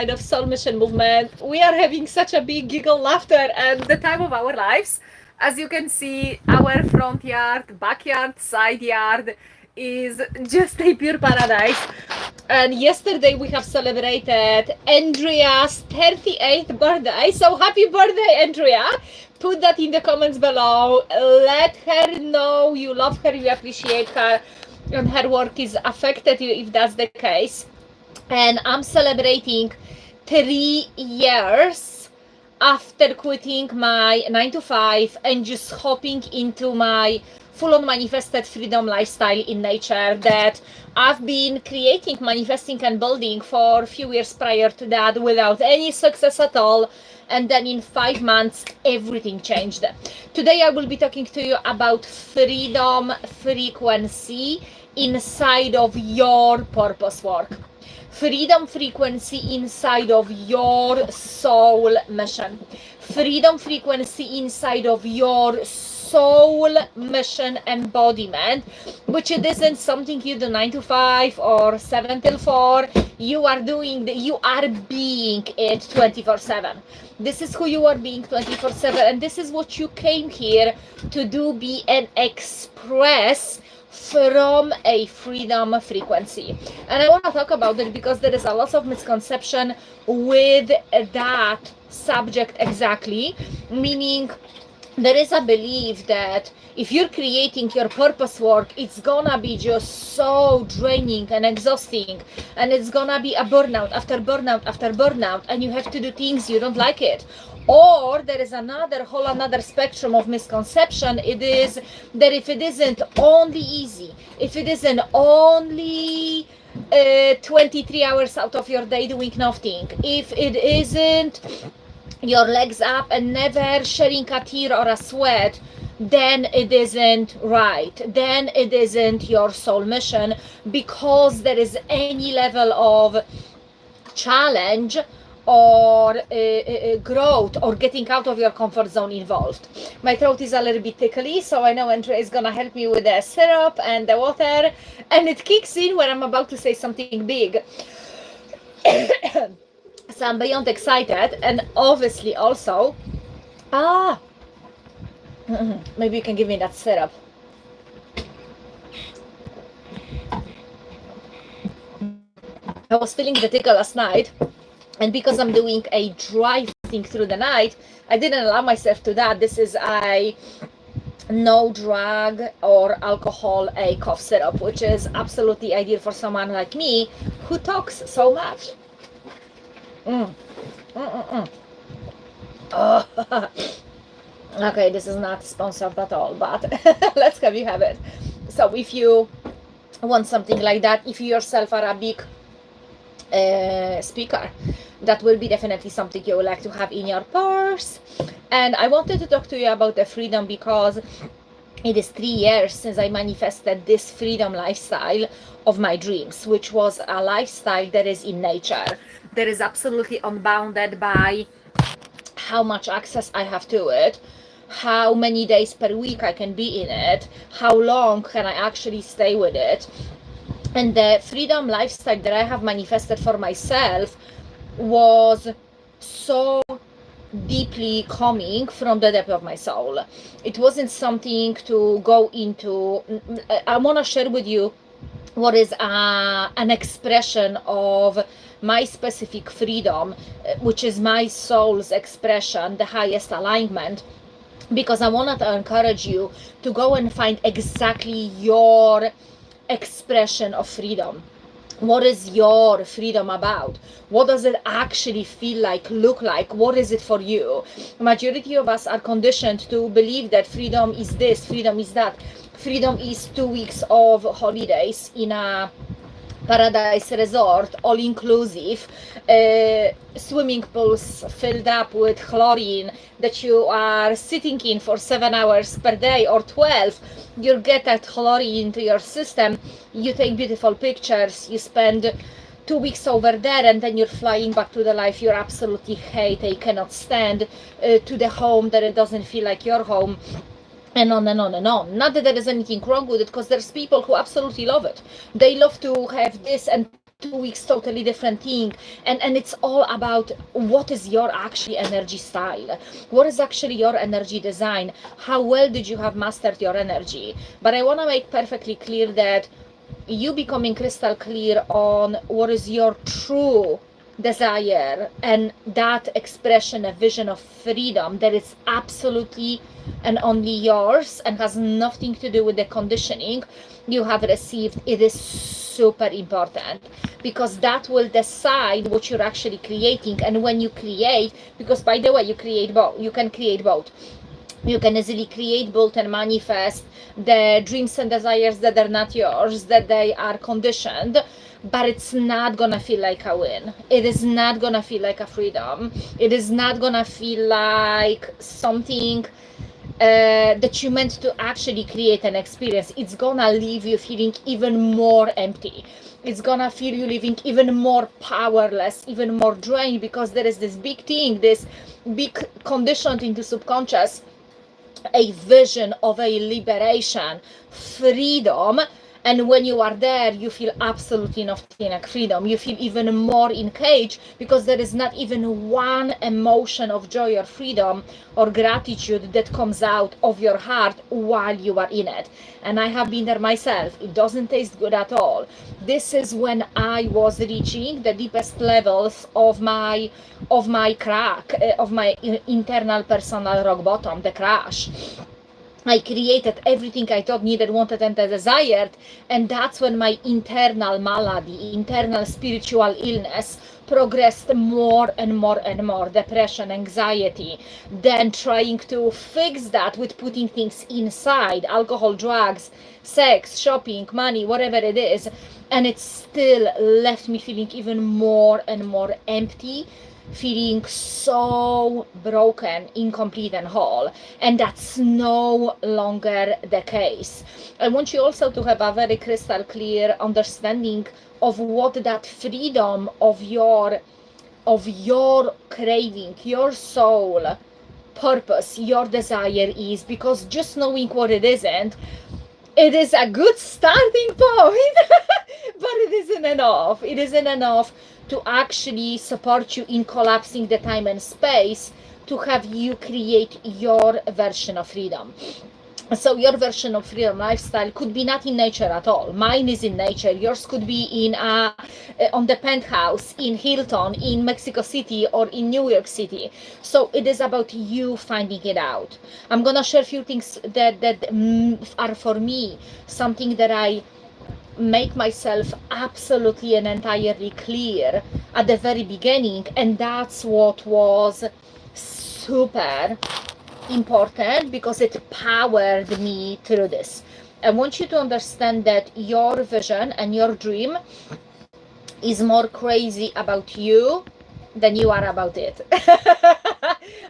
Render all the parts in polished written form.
of Soul Mission movement. We are having such a big giggle, laughter, and the time of our lives. As you can see, our front yard, backyard, side yard is just a pure paradise. And yesterday we have celebrated Andrea's 38th birthday. So happy birthday, Andrea! Put that in the comments below. Let her know you love her, you appreciate her, and her work is affected you if that's the case. And I'm celebrating 3 years after quitting my 9 to 5 and just hopping into my full-on manifested freedom lifestyle in nature that I've been creating, manifesting, and building for a few years prior to that without any success at all. And then in 5 months, everything changed. Today, I will be talking to you about freedom frequency inside of your purpose work. Freedom frequency inside of your soul mission. Freedom frequency inside of your soul mission embodiment, which it isn't something you do 9 to 5 or 7 till 4. You are doing, you are being it 24/7. This is who you are being 24/7, and this is what you came here to do, be and express from a freedom frequency. And I want to talk about it because there is a lot of misconception with that subject exactly, meaning there is a belief that if you're creating your purpose work, it's gonna be just so draining and exhausting, and it's gonna be a burnout after burnout after burnout, and you have to do things you don't like it. Or there is another spectrum of misconception. It is that if it isn't only easy, if it isn't only 23 hours out of your day doing nothing, if it isn't your legs up and never shedding a tear or a sweat, then it isn't right. Then it isn't your soul mission, because there is any level of challenge or growth or getting out of your comfort zone involved. My throat is a little bit tickly, so I know Andrea is gonna help me with the syrup and the water, and it kicks in when I'm about to say something big. So I'm beyond excited, and obviously also, maybe you can give me that syrup. I was feeling the tickle last night, and because I'm doing a dry thing through the night, I didn't allow myself to that. This is a no drug or alcohol a cough syrup, which is absolutely ideal for someone like me who talks so much. Oh. Okay, this is not sponsored at all, but let's have you have it. So if you want something like that, if you yourself are a big speaker, that will be definitely something you would like to have in your purse. And I wanted to talk to you about the freedom because it is 3 years since I manifested this freedom lifestyle of my dreams, which was a lifestyle that is in nature, that is absolutely unbounded by how much access I have to it, how many days per week I can be in it, how long can I actually stay with it. And the freedom lifestyle that I have manifested for myself was so deeply coming from the depth of my soul. It wasn't something to go into. I want to share with you what is an expression of my specific freedom, which is my soul's expression, the highest alignment, because I want to encourage you to go and find exactly your expression of freedom. What is your freedom about? What does it actually feel like, look like? What is it for you? Majority of us are conditioned to believe that freedom is this, freedom is that. Freedom is 2 weeks of holidays in a paradise resort, all inclusive, swimming pools filled up with chlorine that you are sitting in for 7 hours per day or 12. You get that chlorine into your system, you take beautiful pictures, you spend 2 weeks over there, and then you're flying back to the life you absolutely hate, you cannot stand, to the home that it doesn't feel like your home. And on and on and on. Not that there is anything wrong with it, because there's people who absolutely love it. They love to have this and 2 weeks totally different thing, and it's all about what is your actually energy style, what is actually your energy design, how well did you have mastered your energy. But I want to make perfectly clear that you becoming crystal clear on what is your true desire, and that expression, a vision of freedom that is absolutely and only yours and has nothing to do with the conditioning you have received, it is super important, because that will decide what you're actually creating. And when you create, because by the way, you create both, you can create both. You can easily create both and manifest the dreams and desires that are not yours, that they are conditioned, but it's not gonna feel like a win. It is not gonna feel like a freedom. It is not gonna feel like something that you meant to actually create an experience. It's gonna leave you feeling even more empty. It's gonna feel you living even more powerless, even more drained, because there is this big thing, this big conditioned into subconscious, a vision of a liberation, freedom. And when you are there, you feel absolutely nothing like freedom. You feel even more in cage, because there is not even one emotion of joy or freedom or gratitude that comes out of your heart while you are in it. And I have been there myself. It doesn't taste good at all. This is when I was reaching the deepest levels of my crack, of my internal personal rock bottom, the crash. I created everything I thought needed, wanted, and desired, and that's when my internal malady, internal spiritual illness progressed more and more and more, depression, anxiety, then trying to fix that with putting things inside, alcohol, drugs, sex, shopping, money, whatever it is, and it still left me feeling even more and more empty, feeling so broken, incomplete, and whole. And that's no longer the case. I want you also to have a very crystal clear understanding of what that freedom of your craving, your soul purpose, your desire is, because just knowing what it isn't, it is a good starting point, but it isn't enough. It isn't enough to actually support you in collapsing the time and space to have you create your version of freedom. So your version of freedom lifestyle could be not in nature at all. Mine is in nature. Yours could be in on the penthouse in Hilton, in Mexico City, or in New York City. So it is about you finding it out. I'm gonna share a few things that are for me, something that I make myself absolutely and entirely clear at the very beginning, and that's what was super important, because it powered me through this. I want you to understand that your vision and your dream is more crazy about you than you are about it.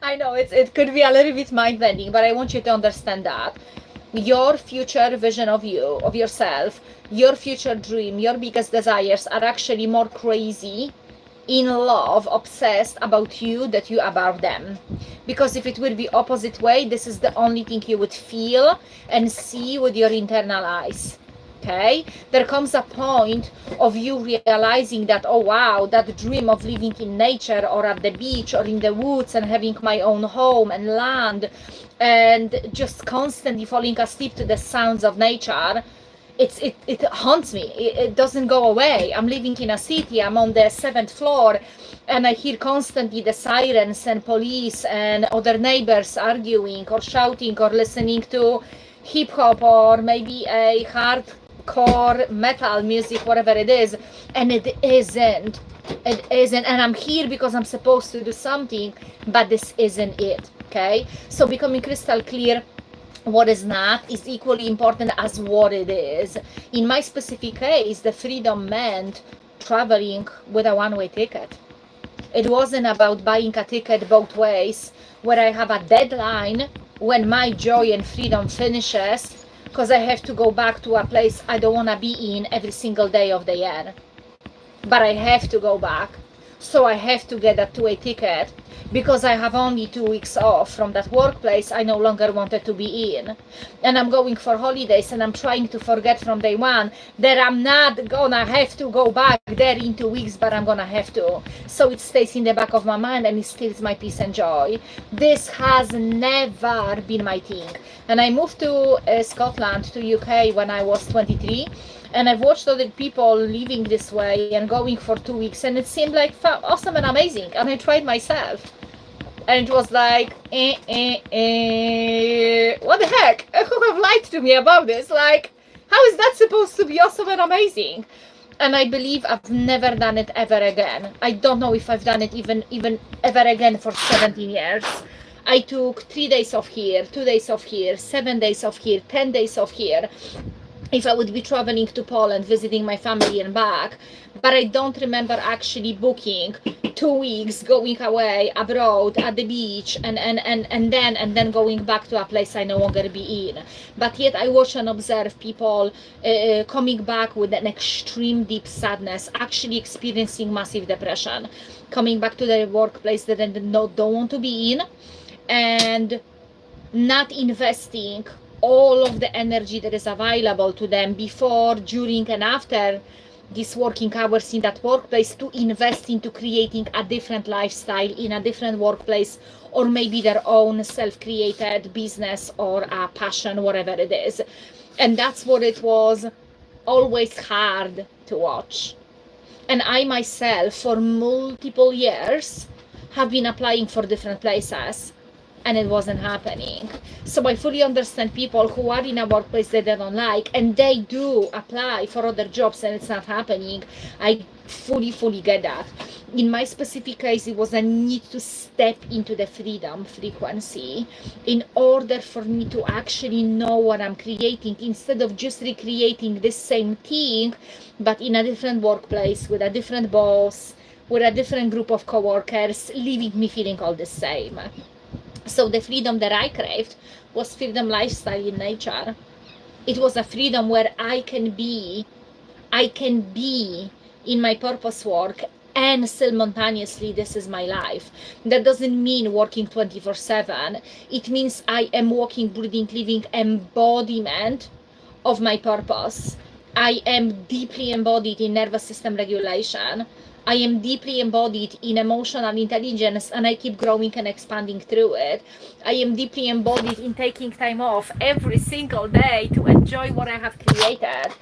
I know it could be a little bit mind-bending, but I want you to understand that your future vision of you, of yourself, your future dream, your biggest desires are actually more crazy, in love, obsessed about you than you about them. Because if it would be opposite way, this is the only thing you would feel and see with your internal eyes. Okay, there comes a point of you realizing that, oh wow, that dream of living in nature or at the beach or in the woods and having my own home and land and just constantly falling asleep to the sounds of nature, it haunts me. It doesn't go away. I'm living in a city, I'm on the 7th floor, and I hear constantly the sirens and police and other neighbors arguing or shouting or listening to hip hop or maybe a hardcore metal music, whatever it is, and it isn't, and I'm here because I'm supposed to do something, but this isn't it. Okay, so becoming crystal clear what is not is equally important as what it is. In my specific case, the freedom meant traveling with a one-way ticket. It wasn't about buying a ticket both ways, where I have a deadline when my joy and freedom finishes, because I have to go back to a place I don't want to be in every single day of the year. But I have to go back, so I have to get a two-way ticket. because I have only 2 weeks off from that workplace I no longer wanted to be in. And I'm going for holidays and I'm trying to forget from day one that I'm not gonna have to go back there in 2 weeks, but I'm gonna have to. So it stays in the back of my mind and it steals my peace and joy. This has never been my thing. And I moved to Scotland, to UK when I was 23. And I've watched other people living this way and going for 2 weeks, and it seemed like awesome and amazing. And I tried myself, and it was like, what the heck? Who have lied to me about this? Like, how is that supposed to be awesome and amazing? And I believe I've never done it ever again. I don't know if I've done it even ever again for 17 years. I took 3 days off here, 2 days off here, 7 days off here, 10 days off here. If I would be traveling to Poland, visiting my family and back, but I don't remember actually booking 2 weeks, going away abroad at the beach, and then going back to a place I no longer be in. But yet I watch and observe people coming back with an extreme deep sadness, actually experiencing massive depression, coming back to their workplace that they don't want to be in, and not investing all of the energy that is available to them before, during, and after these working hours in that workplace to invest into creating a different lifestyle in a different workplace, or maybe their own self-created business or a passion, whatever it is. And that's what it was always hard to watch. And I myself, for multiple years, have been applying for different places, and it wasn't happening. So I fully understand people who are in a workplace that they don't like, and they do apply for other jobs and it's not happening. I fully get that. In my specific case, it was a need to step into the freedom frequency in order for me to actually know what I'm creating, instead of just recreating the same thing, but in a different workplace, with a different boss, with a different group of coworkers, leaving me feeling all the same. So the freedom that I craved was freedom lifestyle in nature. It was a freedom where I can be in my purpose work, and simultaneously this is my life. That doesn't mean working 24/7. It means I am walking, breathing, living embodiment of my purpose. I am deeply embodied in nervous system regulation. I am deeply embodied in emotional intelligence, and I keep growing and expanding through it. I am deeply embodied in taking time off every single day to enjoy what I have created.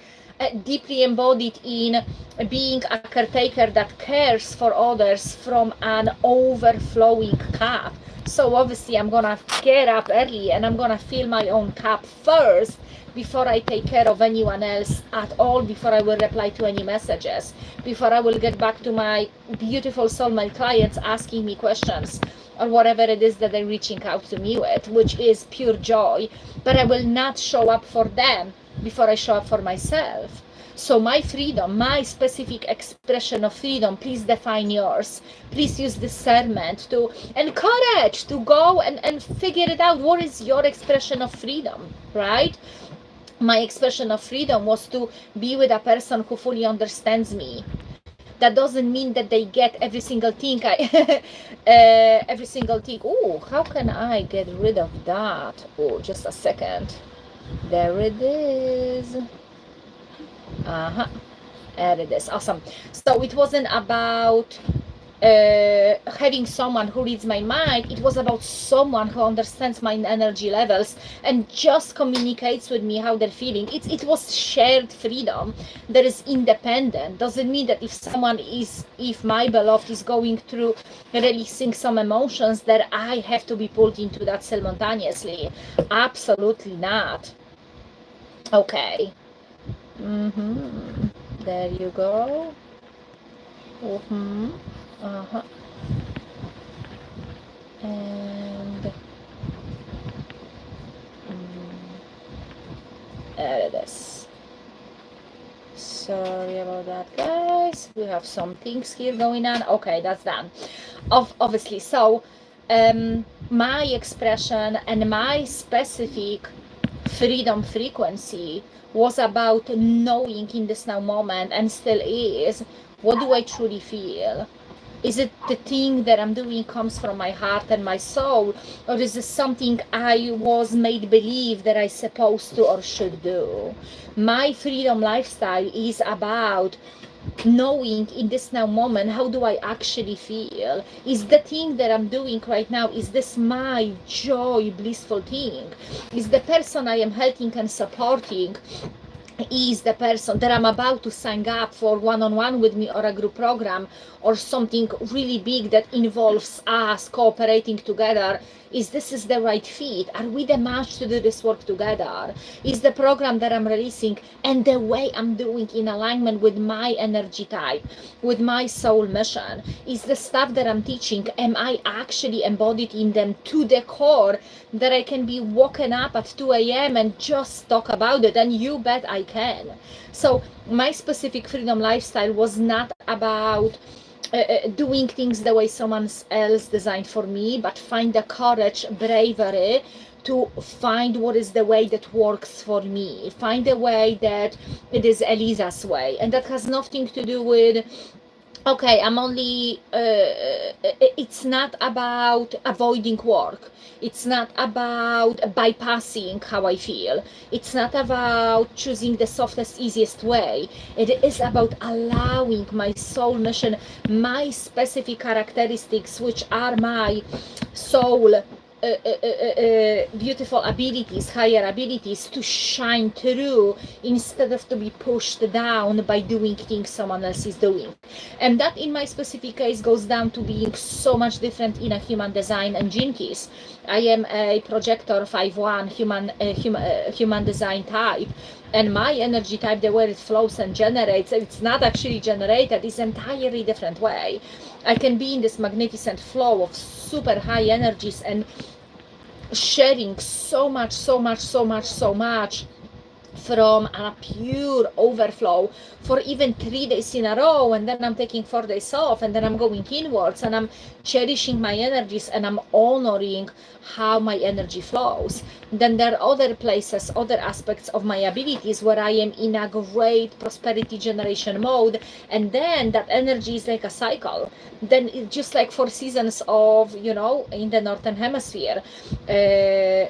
Deeply embodied in being a caretaker that cares for others from an overflowing cup. So obviously I'm gonna get up early and I'm gonna fill my own cup first before I take care of anyone else at all, before I will reply to any messages, before I will get back to my beautiful soulmate clients asking me questions or whatever it is that they're reaching out to me with, which is pure joy. But I will not show up for them before I show up for myself. So my freedom, my specific expression of freedom, please define yours. Please use discernment and courage to go and figure it out. What is your expression of freedom, right? My expression of freedom was to be with a person who fully understands me. That doesn't mean that they get every single thing every single thing. Oh, how can I get rid of that? Oh, just a second. There it is. There it is. Awesome. So it wasn't about having someone who reads my mind. It was about someone who understands my energy levels and just communicates with me how they're feeling. It was shared freedom that is independent. Doesn't mean that if my beloved is going through releasing some emotions, that I have to be pulled into that simultaneously. Absolutely not. Okay. There you go. And there it is. Sorry about that, guys. We have some things here going on. Okay, that's done. Obviously, so my expression and my specific freedom frequency was about knowing in this now moment, and still is, what do I truly feel? Is it the thing that I'm doing comes from my heart and my soul, or is it something I was made believe that I supposed to or should do? My freedom lifestyle is about knowing in this now moment, how do I actually feel? Is the thing that I'm doing right now, is this my joy, blissful thing? Is the person I am helping and supporting, is the person that I'm about to sign up for one-on-one with me, or a group program, or something really big that involves us cooperating together? Is this is the right fit? Are we the match to do this work together? Is the program that I'm releasing and the way I'm doing in alignment with my energy type, with my soul mission? Is the stuff that I'm teaching, am I actually embodied in them to the core, that I can be woken up at 2 a.m. and just talk about it? And you bet I can. So my specific freedom lifestyle was not about doing things the way someone else designed for me, but find the courage, bravery to find what is the way that works for me, find a way that it is Eliza's way. And that has nothing to do with, okay, I'm only, it's not about avoiding work. It's not about bypassing how I feel. It's not about choosing the softest, easiest way. It is about allowing my soul mission, my specific characteristics, which are my soul beautiful abilities, higher abilities, to shine through, instead of to be pushed down by doing things someone else is doing. And that in my specific case goes down to being so much different in a human design and gene keys. I am a projector 5-1 human design type, and my energy type, the way it flows and generates, it's not actually generated, it's entirely different way. I can be in this magnificent flow of super high energies and sharing so much from a pure overflow for even 3 days in a row, and then I'm taking 4 days off, and then I'm going inwards, and I'm cherishing my energies, and I'm honoring how my energy flows. Then there are other places, other aspects of my abilities where I am in a great prosperity generation mode, and then that energy is like a cycle. Then it's just like 4 seasons of, you know, in the northern hemisphere,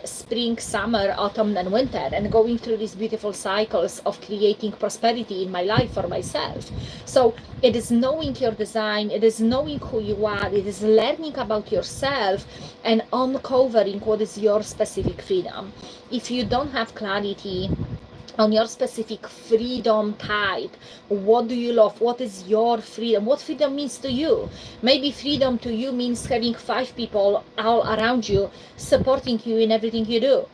spring, summer, autumn, and winter, and going through these beautiful cycles of creating prosperity in my life for myself. So it is knowing your design, it is knowing who you are, it is learning about yourself and uncovering what is your specific freedom. If you don't have clarity on your specific freedom type, what do you love, what is your freedom, what freedom means to you? Maybe freedom to you means having 5 people all around you supporting you in everything you do.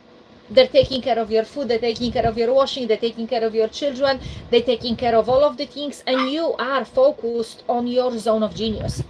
They're taking care of your food, they're taking care of your washing, they're taking care of your children, they're taking care of all of the things, and you are focused on your zone of genius.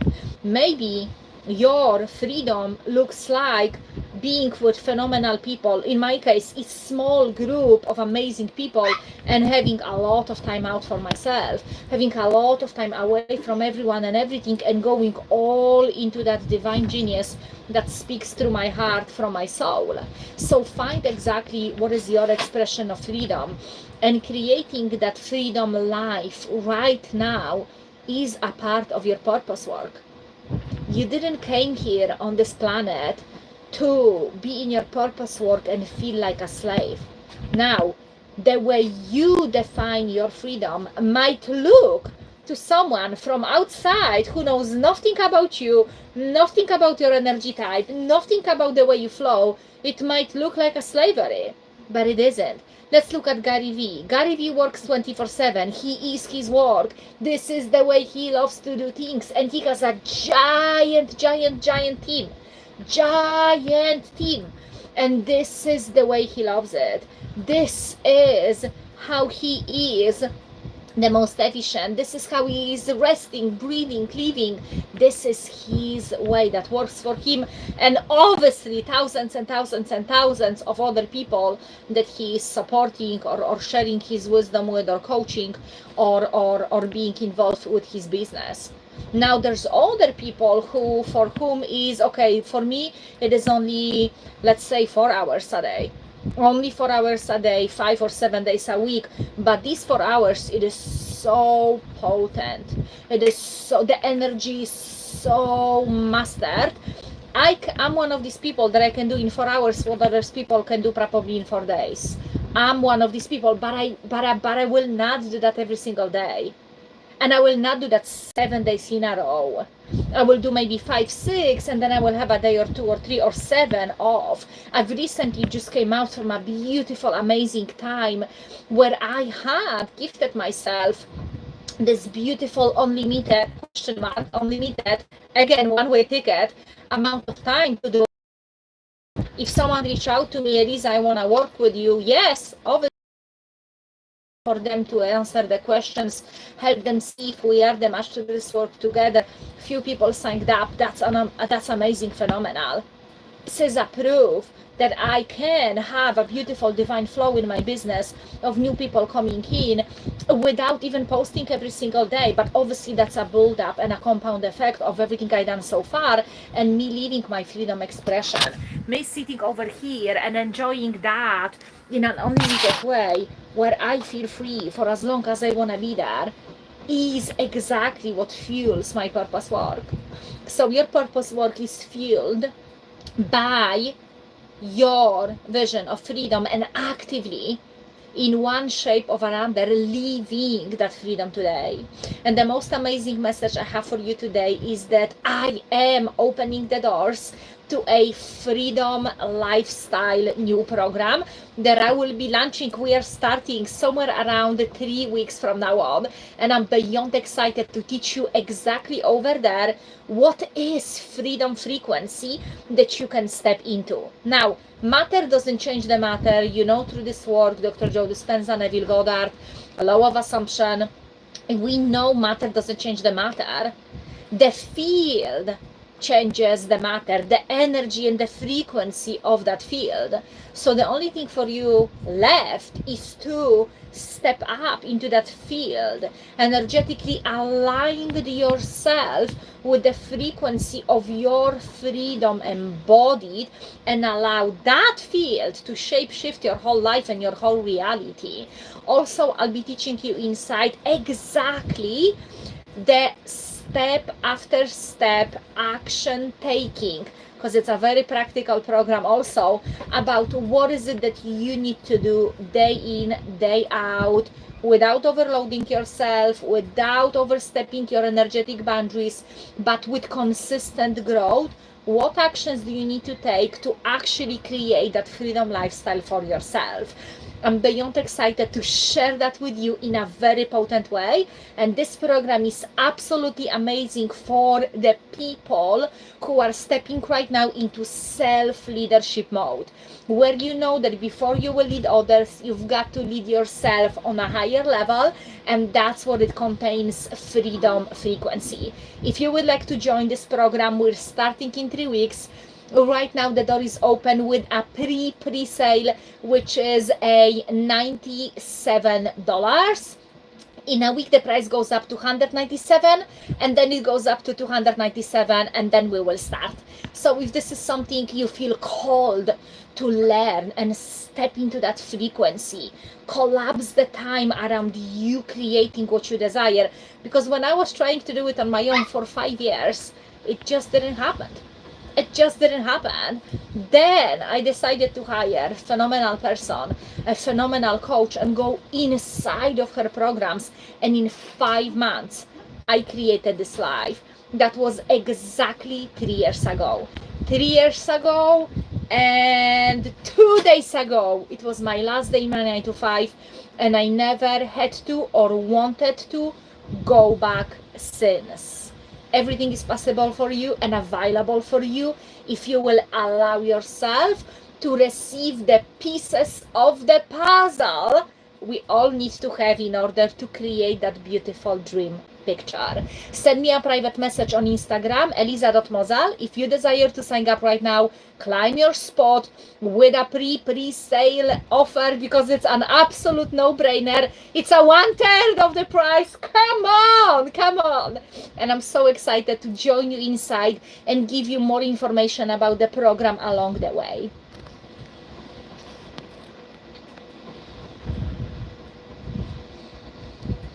Maybe your freedom looks like being with phenomenal people. In my case, it's small group of amazing people, and having a lot of time out for myself, having a lot of time away from everyone and everything, and going all into that divine genius that speaks through my heart from my soul. So find exactly what is your expression of freedom, and creating that freedom life right now is a part of your purpose work. You didn't came here on this planet to be in your purpose work and feel like a slave. Now, the way you define your freedom might look to someone from outside who knows nothing about you, nothing about your energy type, nothing about the way you flow. It might look like a slavery, but it isn't. Let's look at Gary Vee. Gary Vee works 24/7. He is his work. This is the way he loves to do things. And he has a giant team. Giant team. And this is the way he loves it. This is how he is the most efficient. This is how he is resting, breathing, living. This is his way that works for him, and obviously thousands and thousands and thousands of other people that he is supporting or sharing his wisdom with, or coaching, or being involved with his business. Now there's other people who, for whom is, okay, for me it is only, let's say, 4 hours a day. Only 4 hours a day, 5 or 7 days a week, but these 4 hours, it is so potent. It is so, the energy is so mastered. I'm one of these people that I can do in 4 hours what others people can do probably in 4 days. I'm one of these people, but I will not do that every single day. And I will not do that 7 days in a row. I will do maybe 5, 6, and then I will have a day or 2 or 3 or 7 off. I've recently just came out from a beautiful, amazing time where I had gifted myself this beautiful unlimited unlimited, again, one-way ticket amount of time to do. If someone reach out to me, Eliza, I want to work with you, yes, obviously, for them to answer the questions, help them see if we are the match to this work together. Few people signed up. That's amazing, phenomenal. This is a proof that I can have a beautiful divine flow in my business of new people coming in without even posting every single day. But obviously that's a build up and a compound effect of everything I've done so far, and me living my freedom expression, me sitting over here and enjoying that in an unlimited way where I feel free for as long as I want to be there, is exactly what fuels my purpose work. So your purpose work is fueled by your vision of freedom and actively, in one shape or another, living that freedom today. And the most amazing message I have for you today is that I am opening the doors to a freedom lifestyle new program that I will be launching. We are starting somewhere around 3 weeks from now on, and I'm beyond excited to teach you exactly over there what is freedom frequency that you can step into. Now, matter doesn't change the matter. You know, through this work, Dr. Joe Dispenza, Neville Goddard, law of assumption, we know matter doesn't change the matter. The field changes the matter, the energy and the frequency of that field. So the only thing for you left is to step up into that field, energetically align yourself with the frequency of your freedom embodied, and allow that field to shape shift your whole life and your whole reality. Also, I'll be teaching you inside exactly the step after step action taking, because it's a very practical program also, about what is it that you need to do day in, day out, without overloading yourself, without overstepping your energetic boundaries, but with consistent growth. What actions do you need to take to actually create that freedom lifestyle for yourself? I'm beyond excited to share that with you in a very potent way. And this program is absolutely amazing for the people who are stepping right now into self-leadership mode, where you know that before you will lead others, you've got to lead yourself on a higher level, and that's what it contains, freedom frequency. If you would like to join this program, we're starting in 3 weeks. Right now the door is open with a pre-sale, which is a $97. In a week the price goes up to $197, and then it goes up to $297, and then we will start. So if this is something you feel called to learn and step into that frequency, collapse the time around you creating what you desire, because when I was trying to do it on my own for 5 years, it just didn't happen. It just didn't happen. Then I decided to hire a phenomenal person, a phenomenal coach, and go inside of her programs. And in 5 months, I created this life. That was exactly 3 years ago. 3 years ago, and 2 days ago, it was my last day in my 9 to 5, and I never had to or wanted to go back since. Everything is possible for you and available for you if you will allow yourself to receive the pieces of the puzzle we all need to have in order to create that beautiful dream picture. Send me a private message on Instagram, eliza.mozal. If you desire to sign up right now, claim your spot with a pre-sale offer, because it's an absolute no-brainer. It's a 1/3 of the price. Come on. And I'm so excited to join you inside and give you more information about the program along the way.